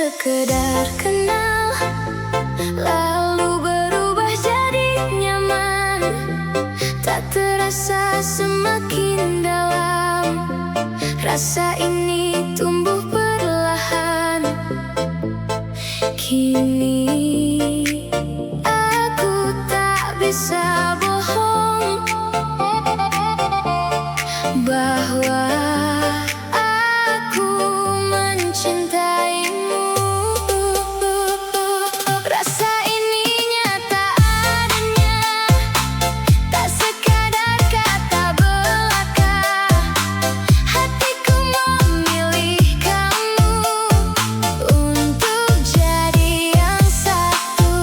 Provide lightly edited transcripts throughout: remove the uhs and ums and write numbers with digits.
sekedar kenal, lalu berubah jadi nyaman. Tak terasa semakin dalam, rasa ini tumbuh perlahan. Kini aku tak bisa bohong bahwa aku mencintaimu. Rasa ini nyata adanya, tak sekadar kata belaka. Hatiku memilih kamu untuk jadi yang satu.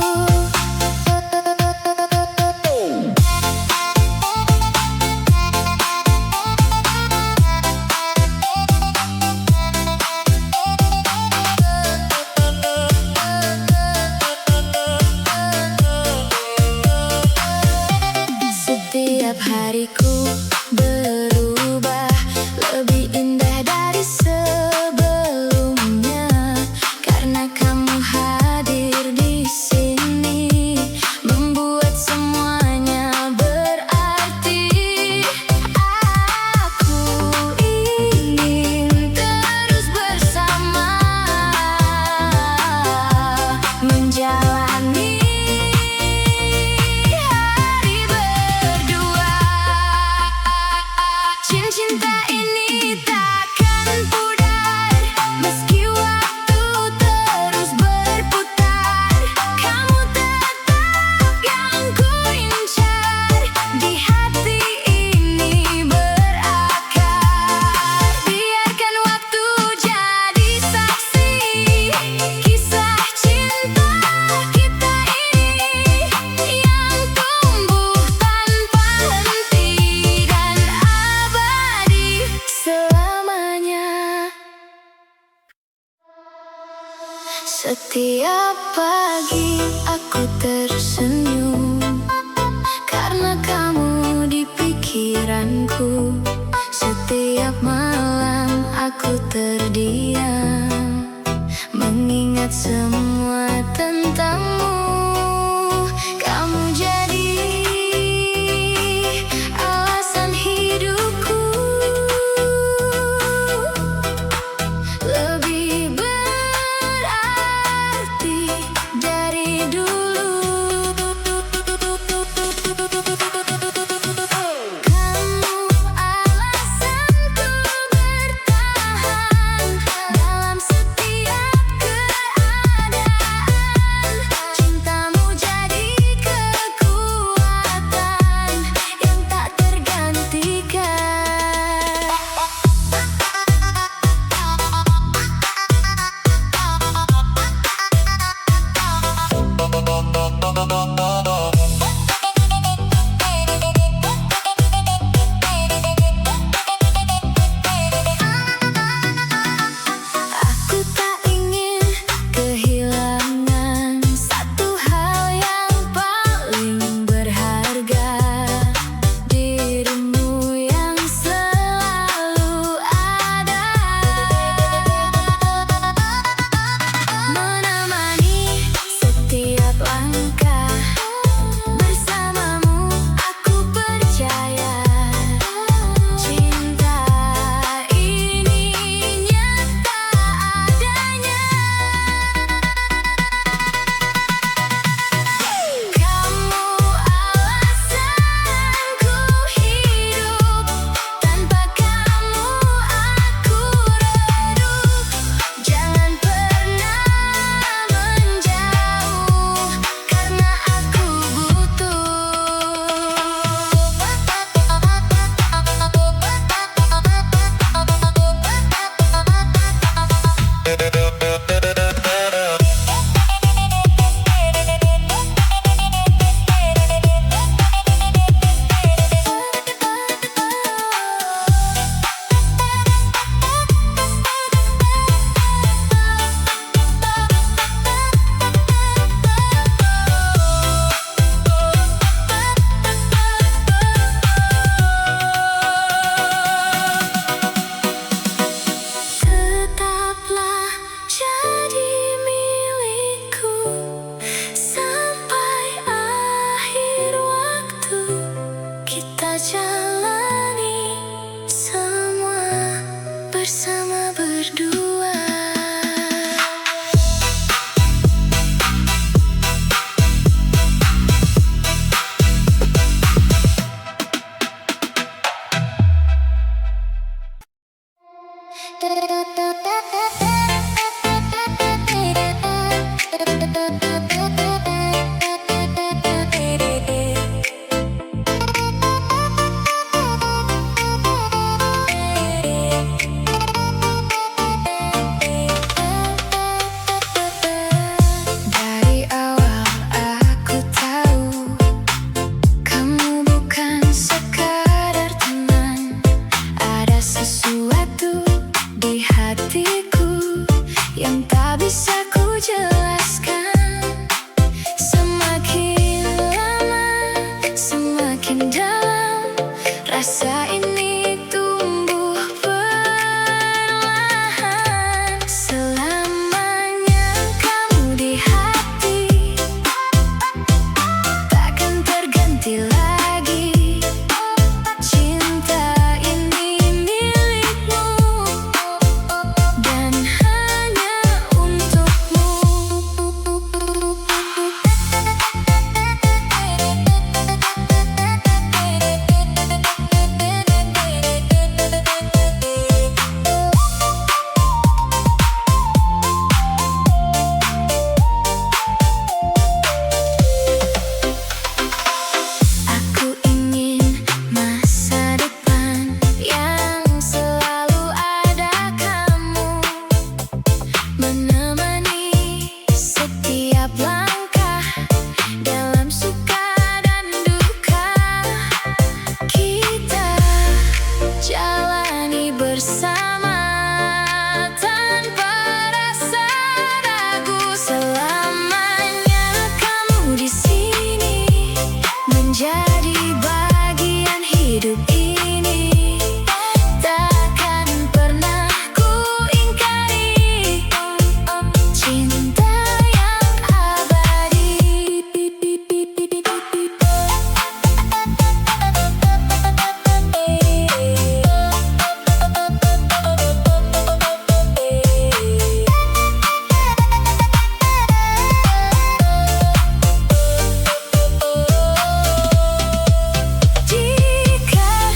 Setiap hariku berubah lebih indah dari sebelumnya, karena kamu hadir di sini, membuat semuanya berarti. Aku ingin terus bersama, menjalani hari berdua. Cinta ini takkan pudar meski waktu terus berputar. Kamu tetap yang ku incar, di hati ini berakar. Biarkan waktu jadi saksi kisah cinta kita ini, yang tumbuh tanpa henti dan abadi selamanya. Setiap pagi aku tersenyum karena kamu di pikiranku. Setiap malam aku terdiam mengingat semua tentangmu. Kamu jadi alasan hidupku, lebih berarti dari dulu. Kamu alasanku bertahan dalam setiap keadaan. jalani semua bersama berdua. Dari awal aku tahu kamu bukan sekadar teman. Ada sesuatu di hatiku yang tak bisa ku jelaskan. Semakin lama, semakin dalam rasa ini tumbuh perlahan. Selamanya kamu di hati, takkan terganti lagi. Cinta ini milikmu dan hanya untukmu. Aku ingin masa depan yang selalu ada kamu, menemani setiap langkah dalam suka dan duka. Kita jalani bersama tanpa rasa ragu. Selamanya kamu di sini menjadi bagian hidup ini. Takkan pernah ku ingkari cinta yang abadi. Jika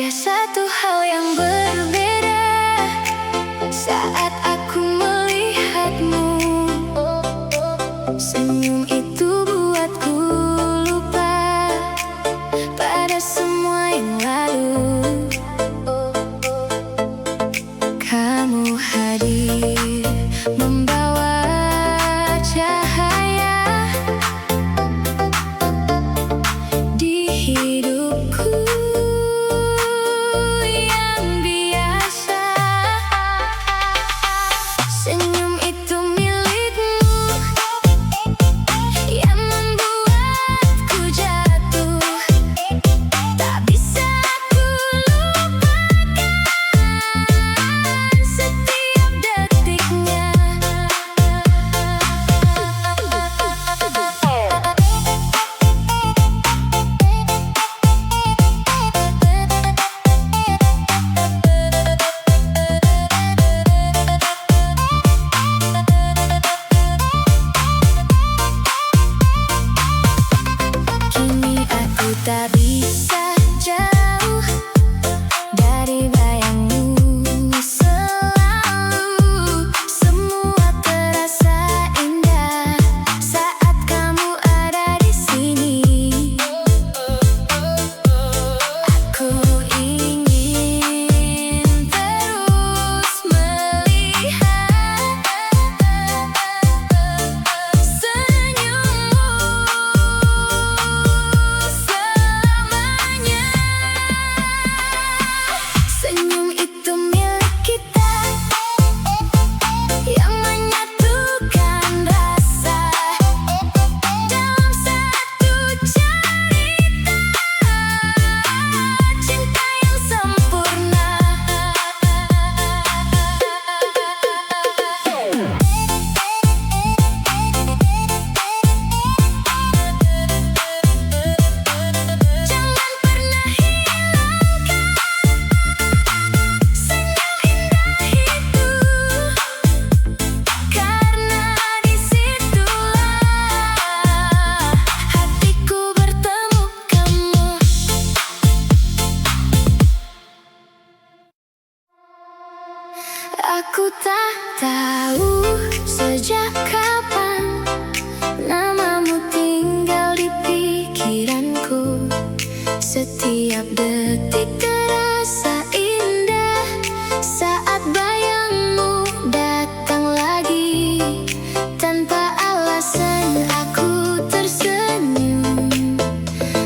Ada satu hal yang berbeda saat aku melihatmu. Senyum itu buatku lupa pada semua yang lalu. Kamu hadir membawa cahaya di hidupku yang biasa. Senyum itu milikmu yang membuatku jatuh. Tak bisa aku lupakan setiap detiknya. Kini aku tak bisa jauh dari bayangmu selalu. Semua terasa indah saat kamu ada di sini. Aku ingin terus melihat senyummu selamanya. Senyum itu milik kita yang menyatukan rasa dalam satu cerita cinta yang sempurna. Jangan pernah hilangkan senyum indah itu, karena disitulah hatiku bertemu kamu. Aku tak tahu sejak kapan namamu tinggal di pikiranku. Setiap detik terasa indah saat bayangmu datang lagi. Tanpa alasan aku tersenyum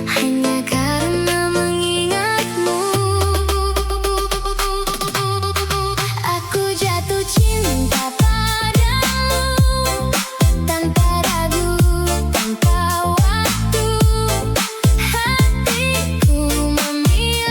hanya karena mengingatmu. Aku jatuh cinta padamu tanpa ragu, tanpa waktu. Hatiku memilih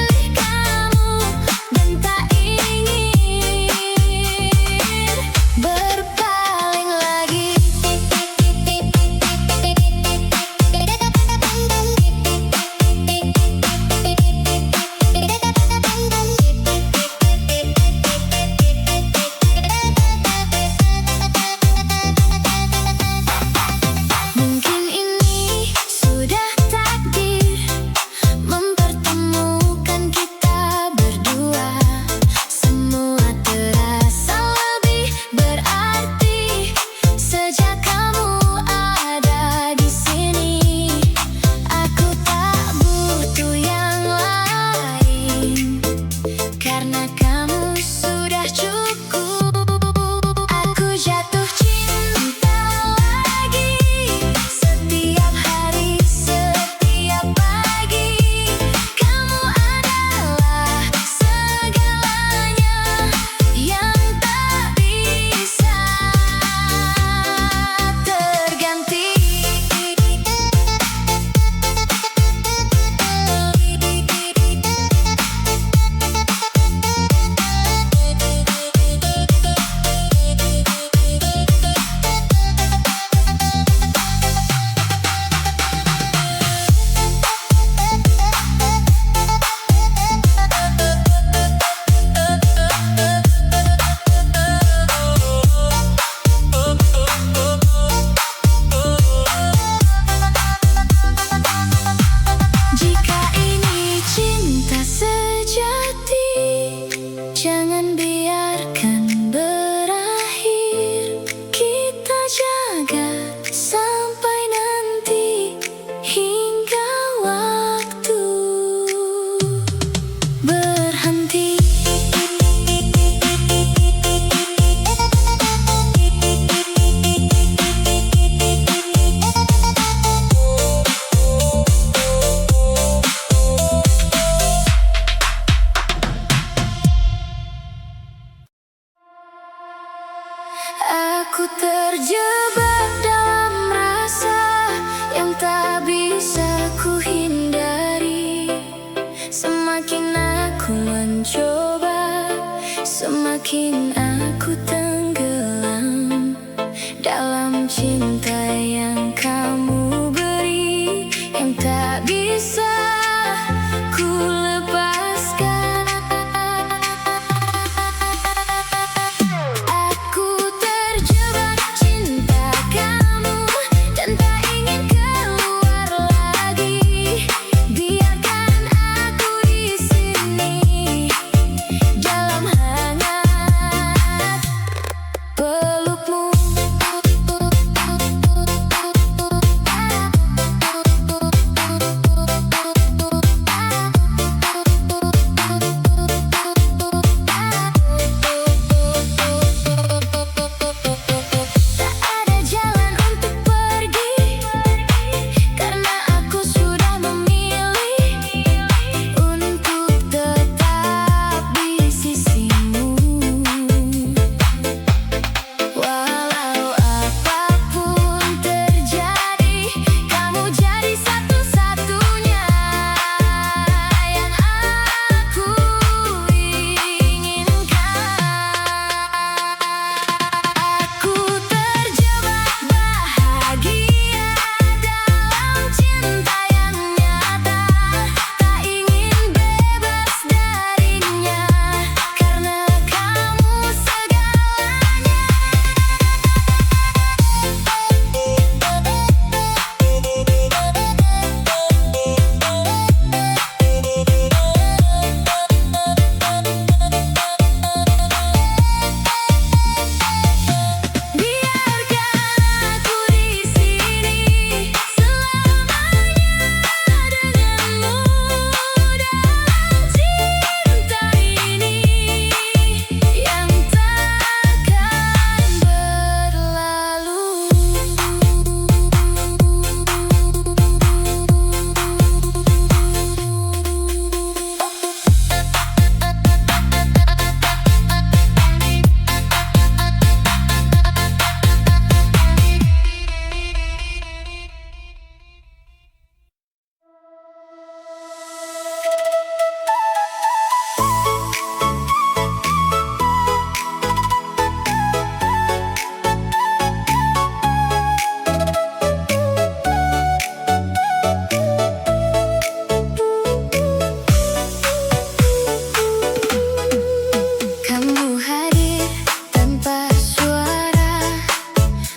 bikin aku tenggelam dalam cinta yang kamu beri, yang tak bisa ku lepaskan. Aku terjebak cinta kamu dan tak ingin keluar lagi. Biarkan aku di sini dalam hangat pelukmu. Tak ada jalan untuk pergi, karena aku sudah memilih untuk tetap di sisimu. Walau apapun terjadi, kamu jadi satu-satunya yang aku inginkan. Aku terjebak bahagia dalam cinta yang nyata, tak ingin bebas darinya, karena kamu segalanya. Biarkan aku di sini selamanya denganmu dalam cinta ini yang takkan berlalu. Kamu hadir tanpa suara,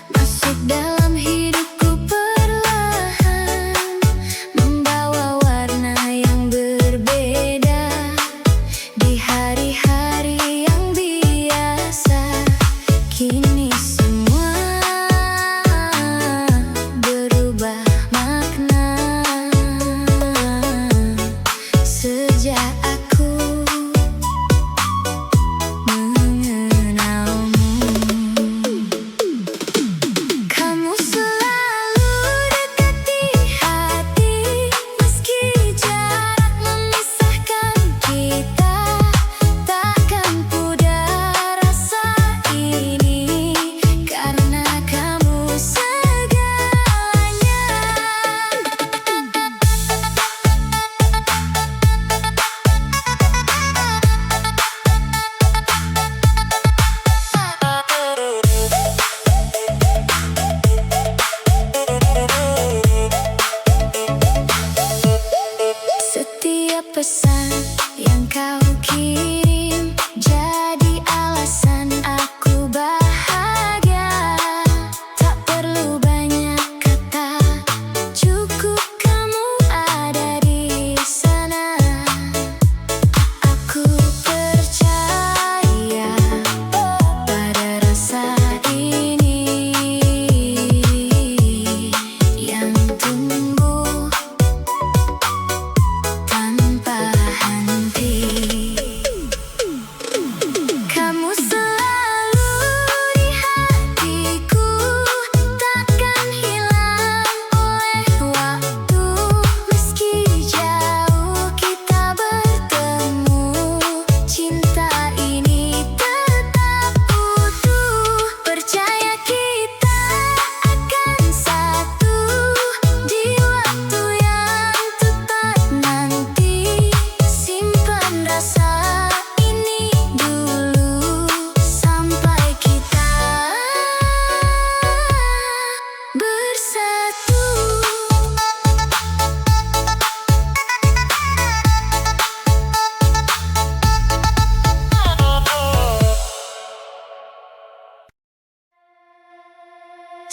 masuk dalam hidupku perlahan, membawa warna yang berbeda di hari-hari yang biasa. Kini semua berubah makna sejak aku mengenalmu. Kamu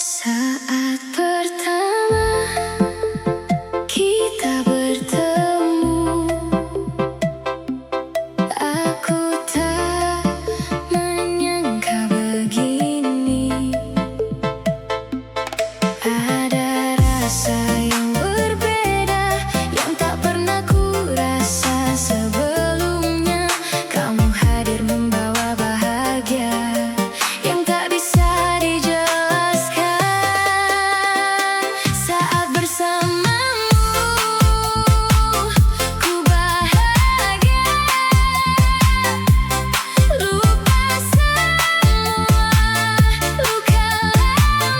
Saat pertama kita bertemu, aku tak menyangka begini. Ada rasa yang berbeda yang tak pernah ku rasa sebelumnya. Kamu hadir membawa bahagia yang tak bisa dijelaskan. Saat bersamamu, ku bahagia. Lupa semua luka lama.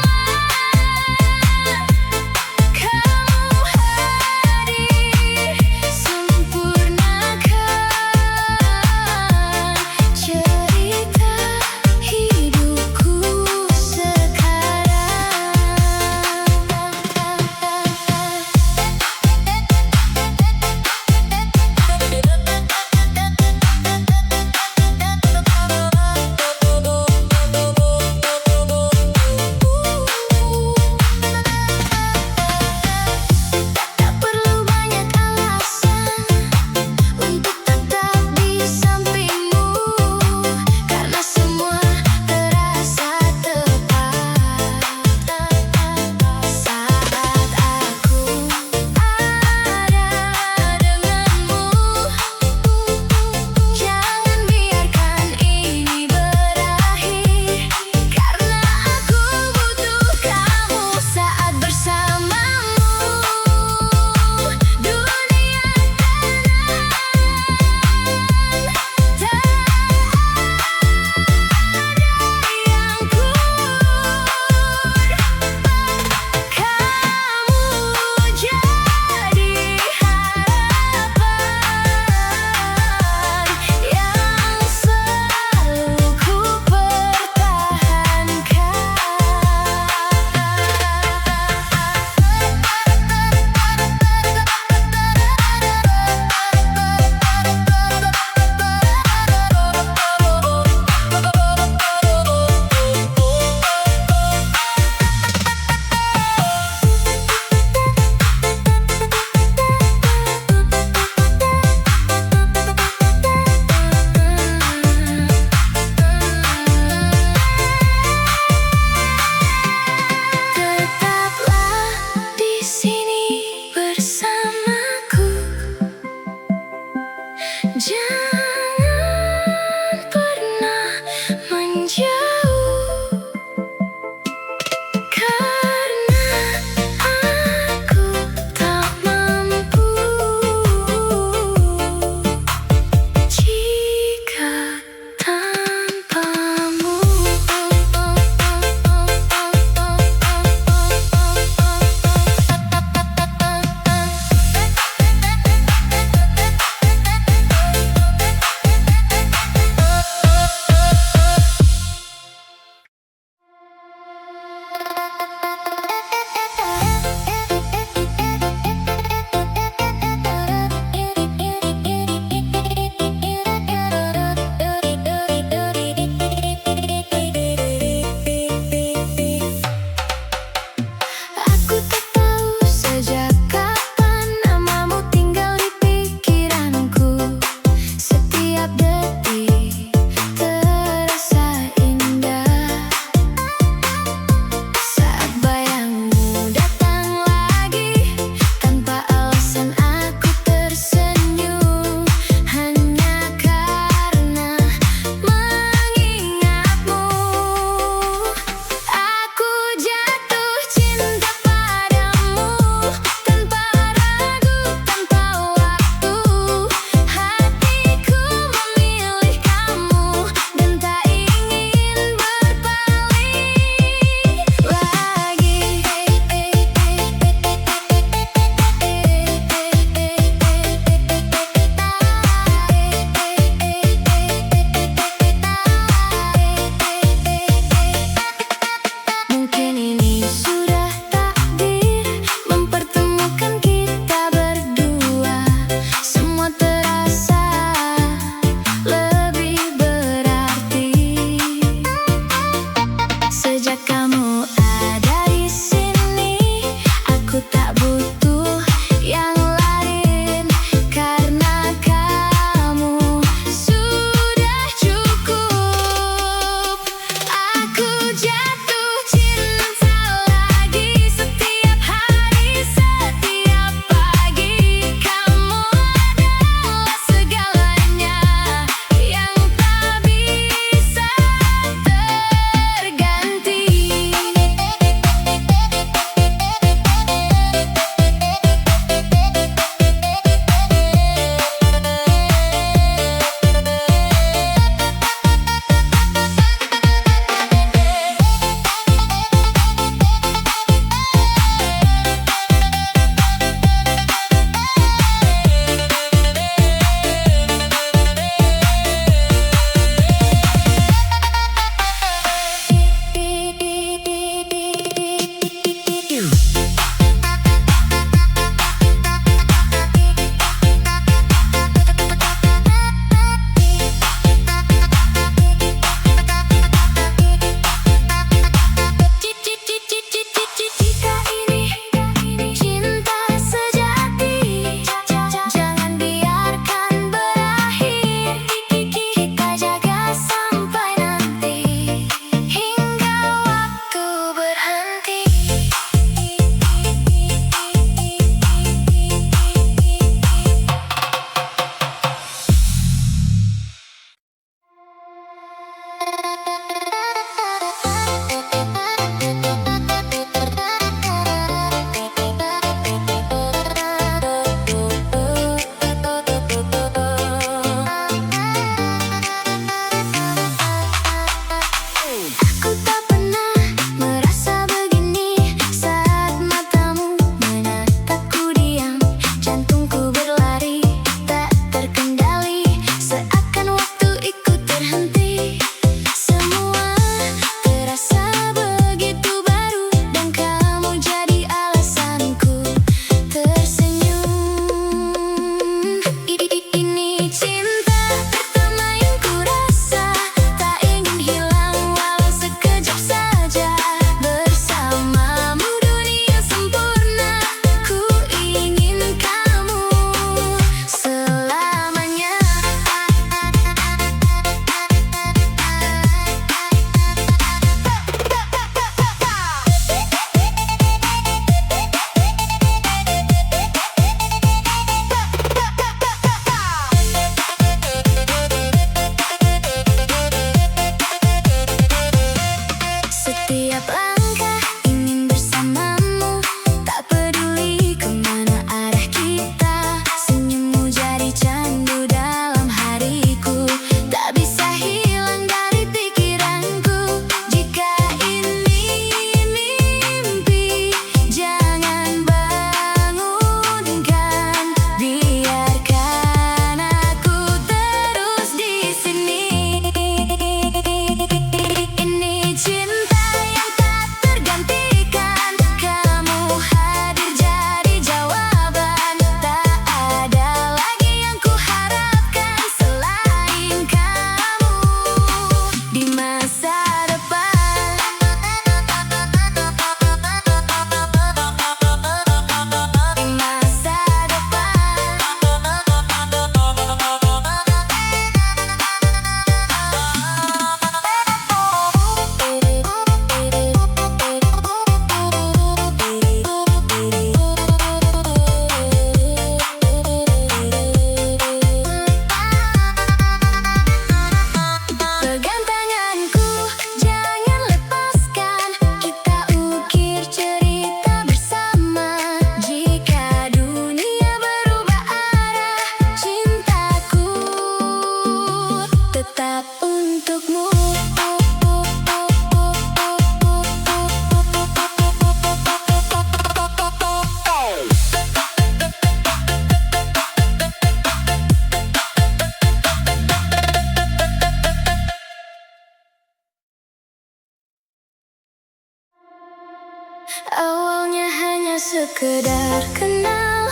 hanya sekedar kenal,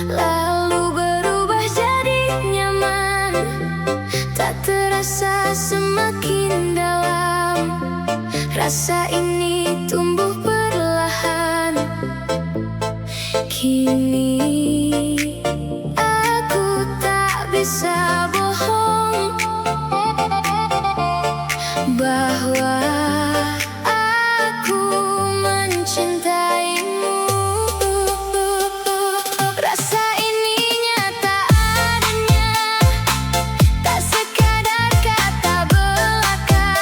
lalu berubah jadi nyaman. Tak terasa semakin dalam, rasa ini tumbuh perlahan. Kini aku tak bisa bohong bahwa aku mencintaimu. Rasa ini nyata adanya, tak sekadar kata belaka.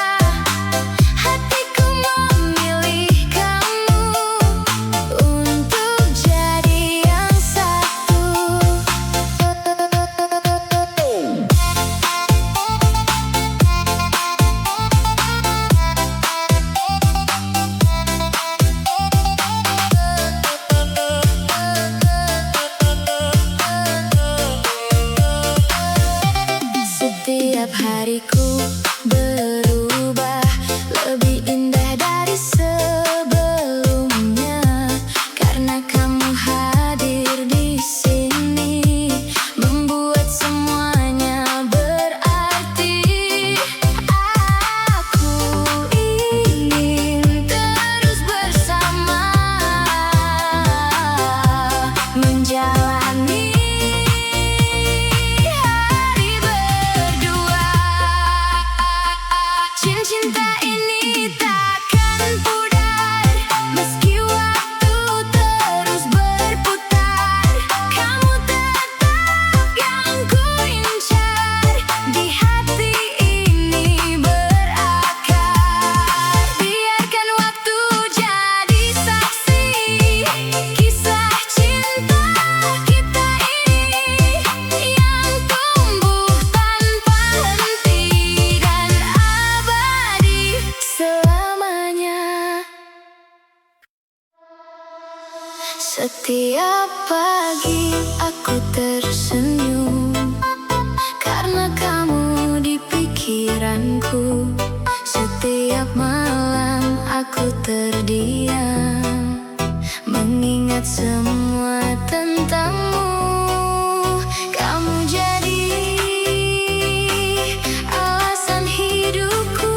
Hatiku memilih kamu untuk jadi yang satu. Setiap hariku berubah lebih indah dari sebelumnya, karena kamu hadir di sini, membuat semuanya berarti. Aku ingin terus bersama, menjalani hari berdua. Cinta ini takkan pudar meski waktu terus berputar. Kamu tetap yang ku incar, di hati ini berakar. Biarkan waktu jadi saksi kisah cinta kita ini, yang tumbuh tanpa henti dan abadi selamanya. Setiap pagi aku tersenyum karena kamu di pikiranku. Setiap malam aku terdiam, mengingat semua tentangmu. Kamu jadi alasan hidupku,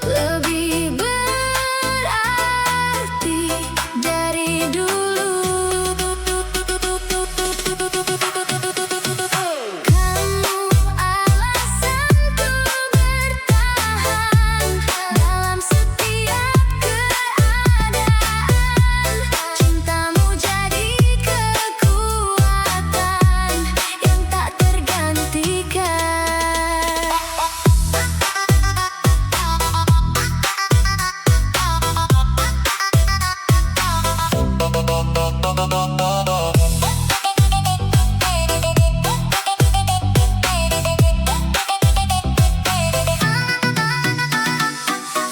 lebih berarti dari dulu. Kamu alasanku bertahan dalam setiap keadaan. Cintamu jadi kekuatan yang tak tergantikan.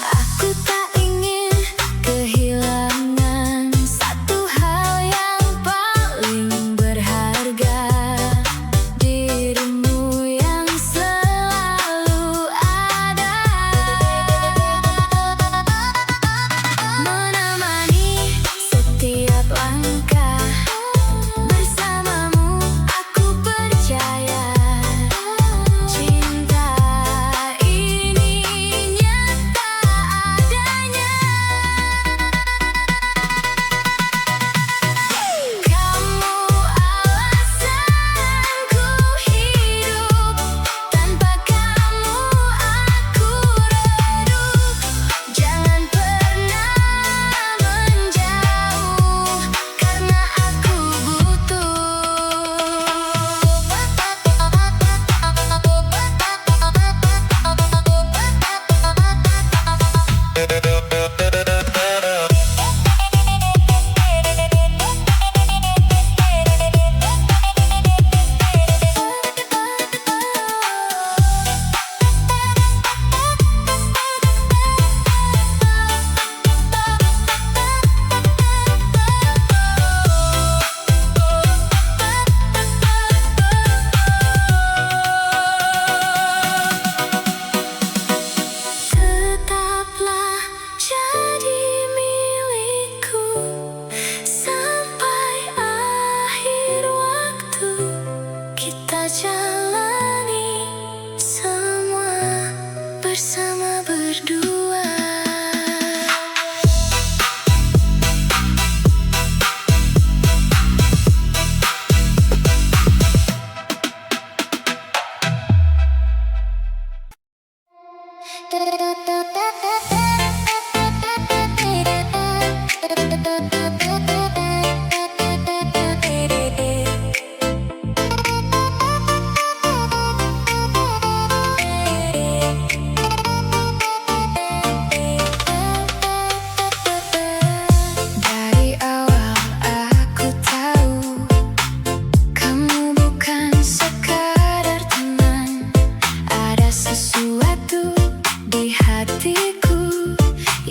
Aku tak ingin kehilangan satu hal yang paling berharga, dirimu yang selalu ada, menemani setiap langkah. Bersamamu aku percaya, cinta ini nyata adanya. Kamu alasanku hidup, tanpa kamu aku redup. Jangan pernah menjauh, karena aku tetaplah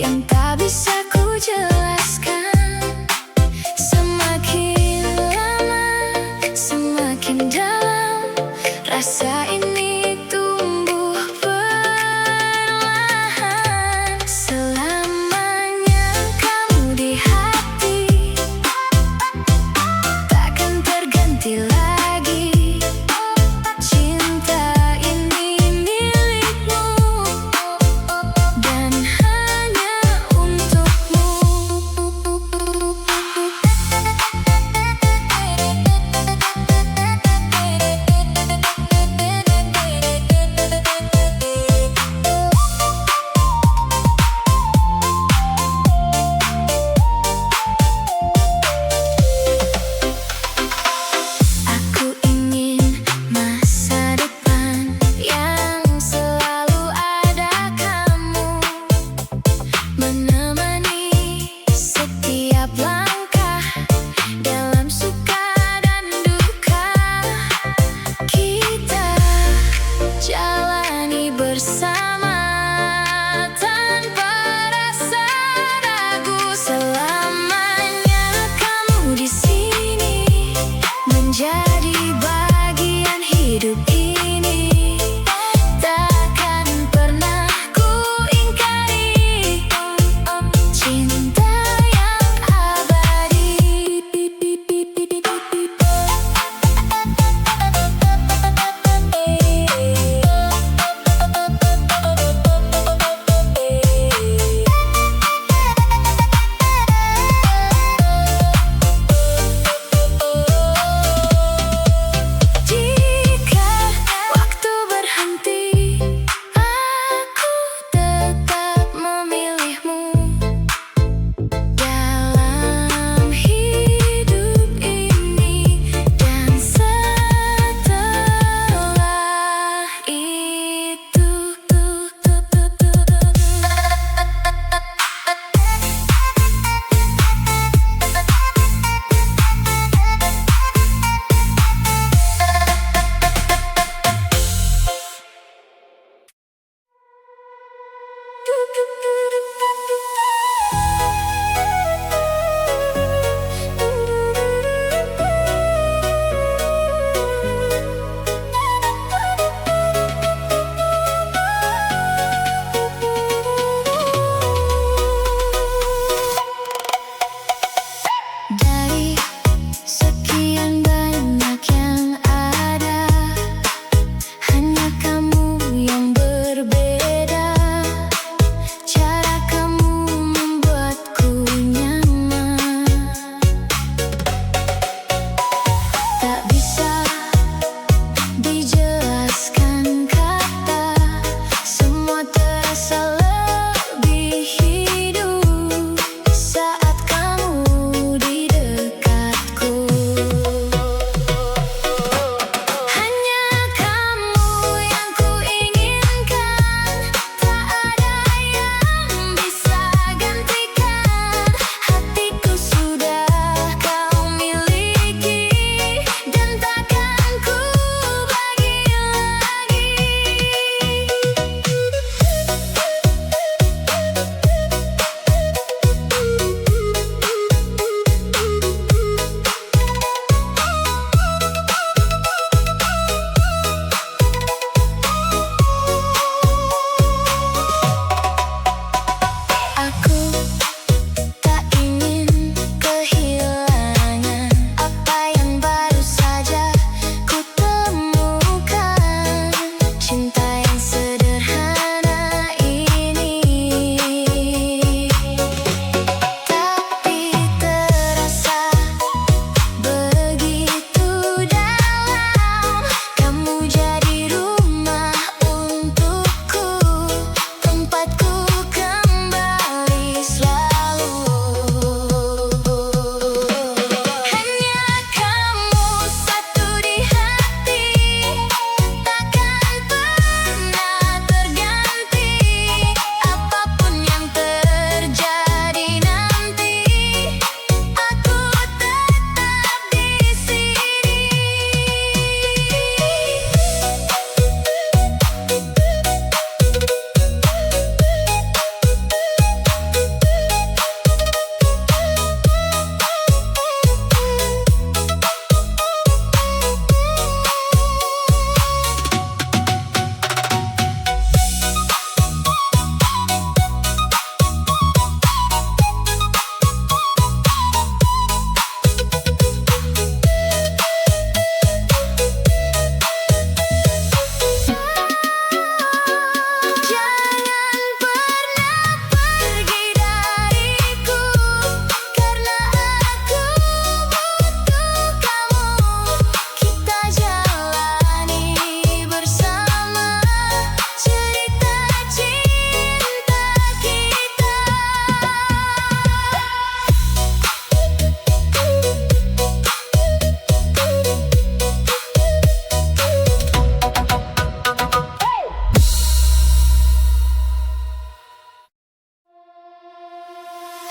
yang tak bisa ku jelaskan. Semakin lama, semakin dalam rasa ini tumbuh perlahan. Selamanya kamu di hati, takkan terganti lagi. Cinta ini milikmu dan hanya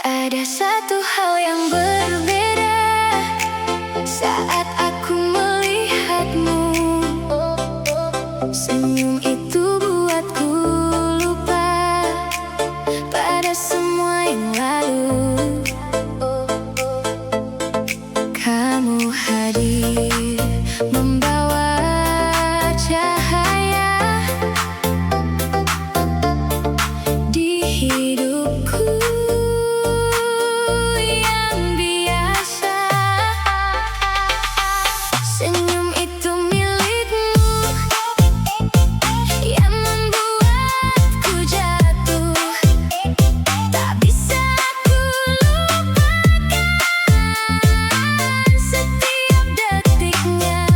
Ada satu hal yang berbeda saat aku melihatmu. Senyum itu buatku lupa pada semua yang lalu. Kamu hadir membawa cahaya di hidupku yang biasa. Senyum itu milikmu yang membuatku jatuh. Tak bisa aku lupakan setiap detiknya.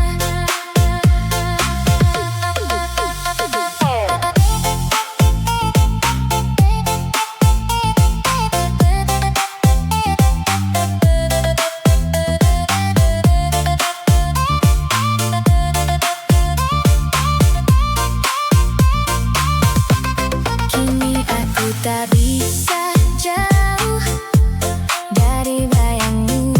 Kini aku tak bisa jauh dari bayangmu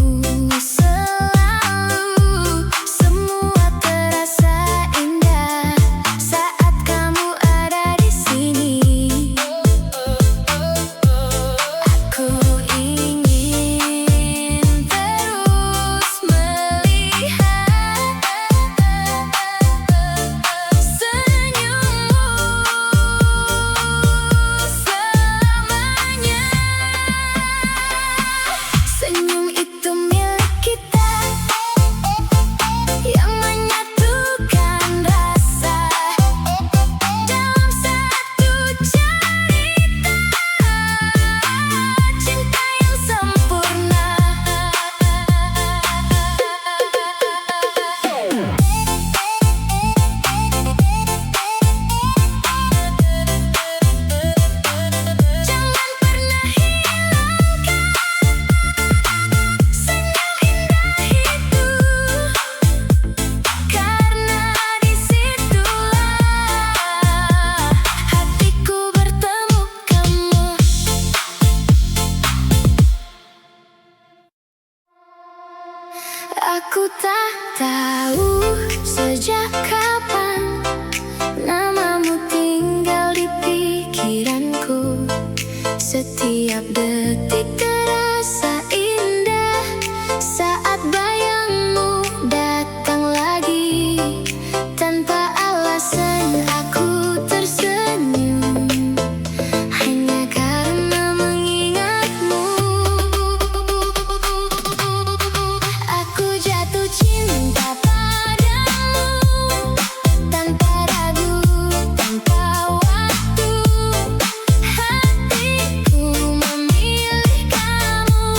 selalu. Semua terasa indah saat kamu ada di sini. Aku ingin terus melihat senyummu selamanya. Senyum itu milik kita yang menyatukan rasa dalam satu cerita cinta yang sempurna. Jangan pernah hilangkan senyum indah itu, karena disitulah hatiku bertemu kamu. Aku tak tahu sejak kapan namamu tinggal di pikiranku. Setiap detik terasa indah saat bayangmu datang lagi. Tanpa alasan aku tersenyum hanya karena mengingatmu. Aku jatuh cinta padamu tanpa ragu, tanpa waktu. Hatiku memilih kamu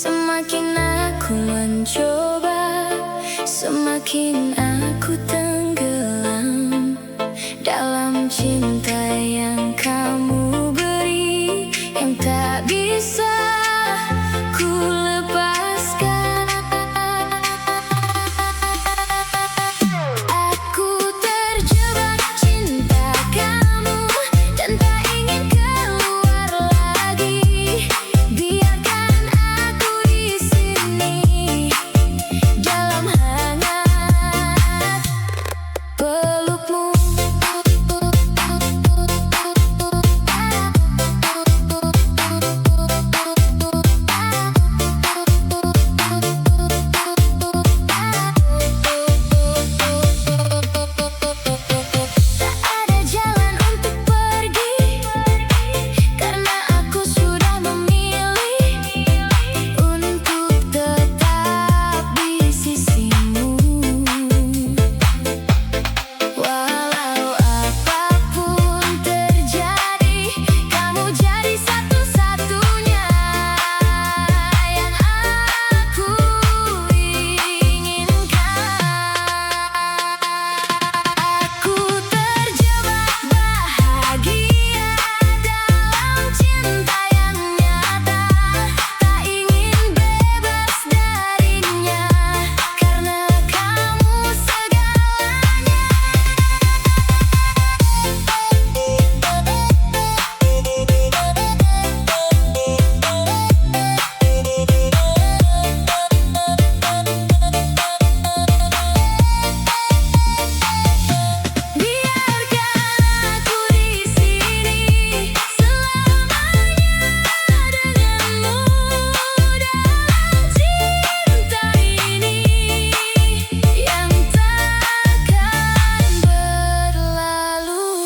Semakin aku mencoba, semakin aku tenggelam dalam cinta yang kamu beri, yang tak bisa ku lepaskan. Aku terjebak cinta kamu dan tak ingin keluar lagi. Biarkan aku di sini dalam hangat pelukmu. Tak ada jalan untuk pergi, karena aku sudah memilih untuk tetap di sisimu. Walau apapun terjadi, kamu jadi satu-satunya yang aku inginkan. Aku terjebak bahagia dalam cinta yang nyata, tak ingin bebas darinya, karena kamu segalanya. Biarkan aku di sini selamanya denganmu dalam cinta ini yang takkan berlalu.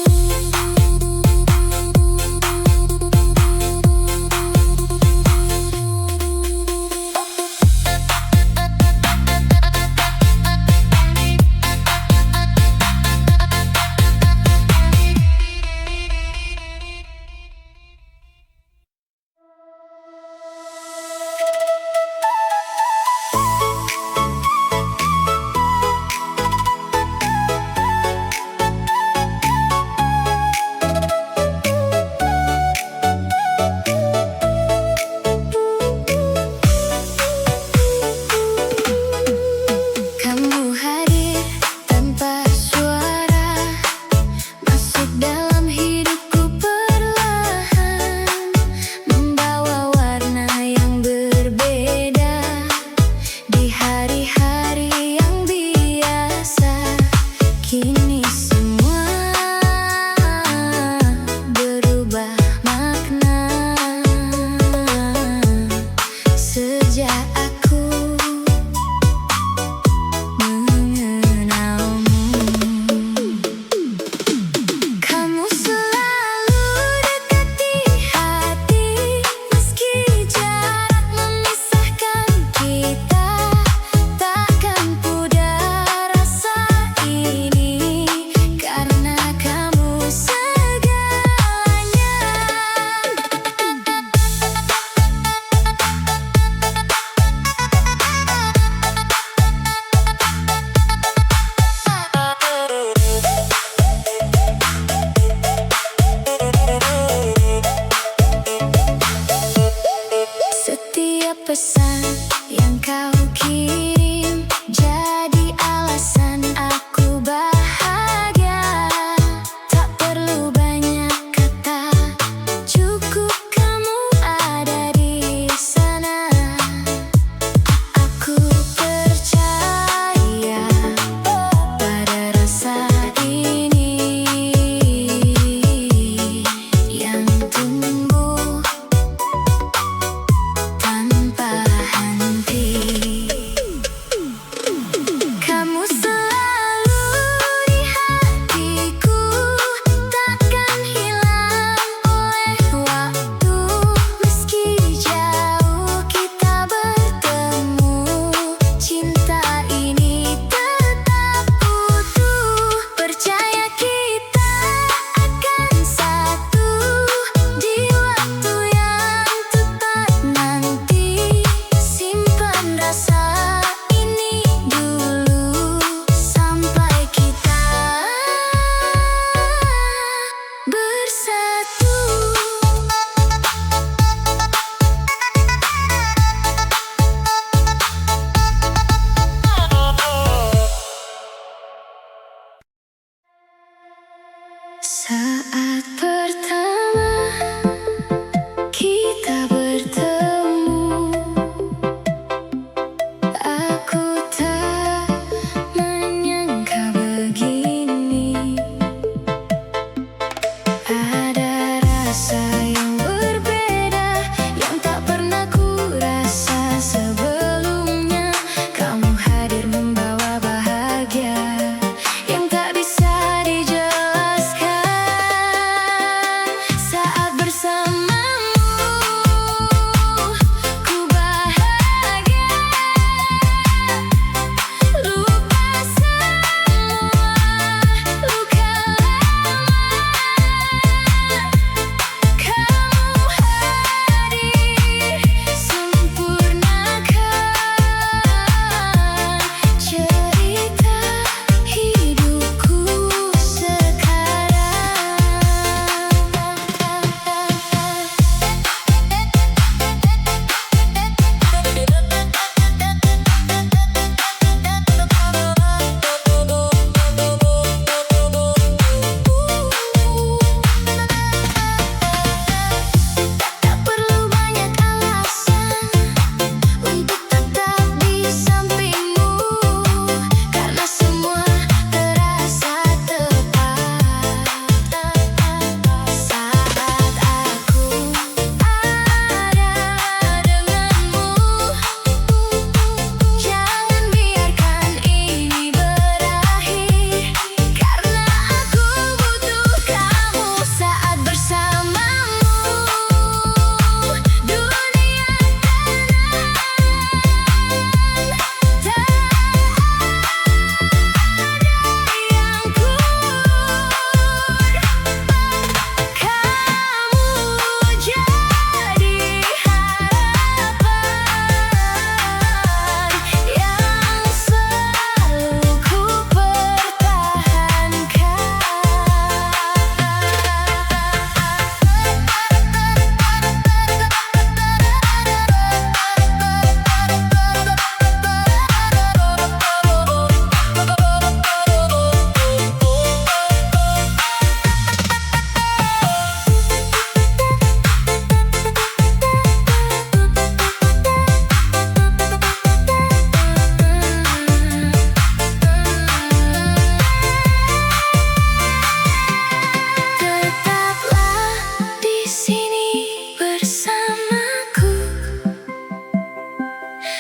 Kamu hadir tanpa suara, masuk dalam hidupku perlahan, membawa warna yang berbeda di hari-hari yang biasa. Kini semua berubah makna sejak aku mengenalmu. Kamu selalu dekat di hati, meski jarak memisahkan kita. Takkan pudar rasa ini, karena kamu segalanya. Setiap pesan yang kau kirim jadi alasan aku bahagia. Tak perlu banyak kata, cukup kamu ada di sana. Aku percaya pada rasa ini yang tumbuh tanpa henti.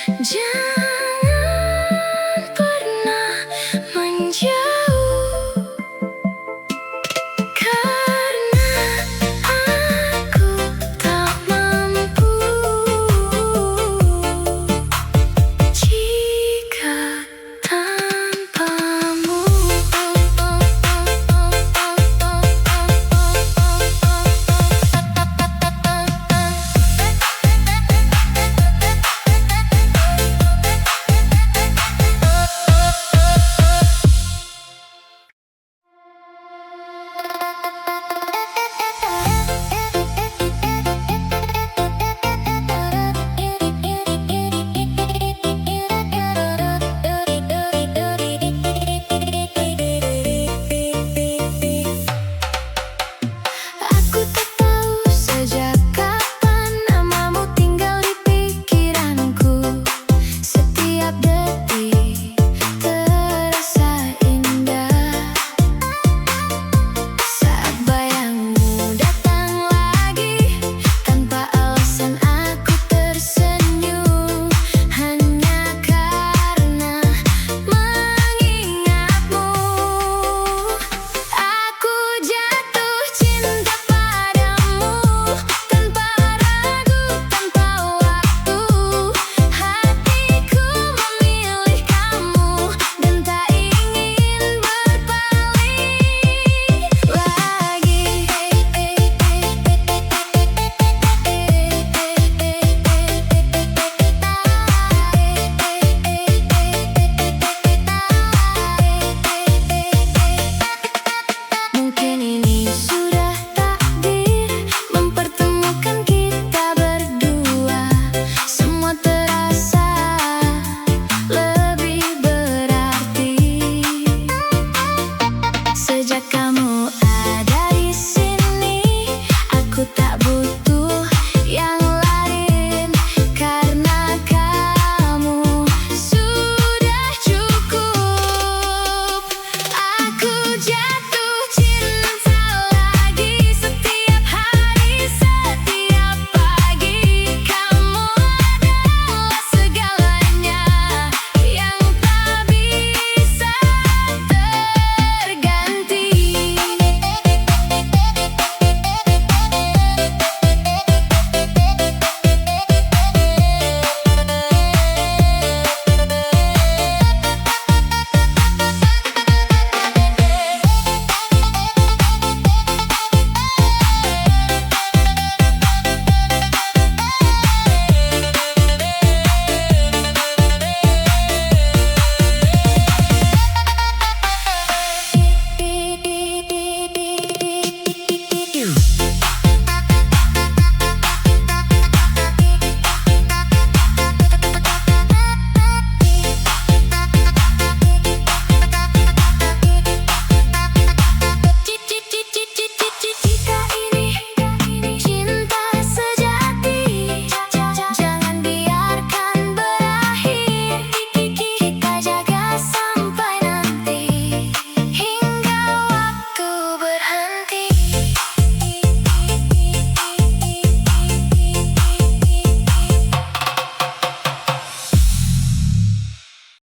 Jangan